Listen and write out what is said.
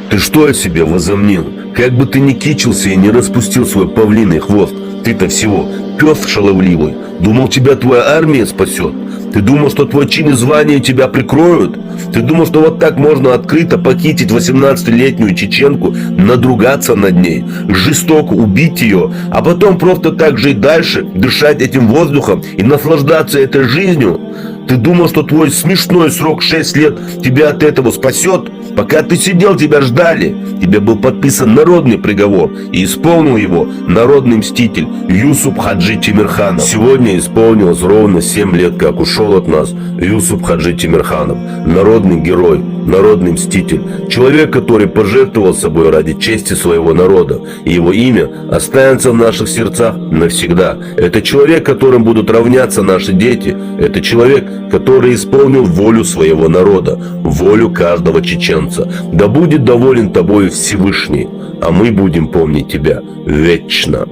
Ты что о себе возомнил? Как бы ты ни кичился и не распустил свой павлиный хвост, ты-то всего пёс шаловливый. Думал, тебя твоя армия спасет? Ты думал, что твой чин и звание тебя прикроют? Ты думал, что вот так можно открыто похитить 18-летнюю чеченку, надругаться над ней, жестоко убить ее, а потом просто так жить дальше, дышать этим воздухом и наслаждаться этой жизнью? Ты думал, что твой смешной срок 6 лет тебя от этого спасет? Пока ты сидел, тебя ждали. Тебе был подписан народный приговор, и исполнил его народный мститель Юсуп Хаджи Тимирханов. Сегодня исполнилось ровно 7 лет, как ушел от нас Юсуп Хаджи Тимирханов. Народный герой, народный мститель. Человек, который пожертвовал собой ради чести своего народа. И его имя останется в наших сердцах навсегда. Это человек, которым будут равняться наши дети. Это человек, который исполнил волю своего народа, волю каждого чеченца. Да будет доволен тобой Всевышний, а мы будем помнить тебя вечно.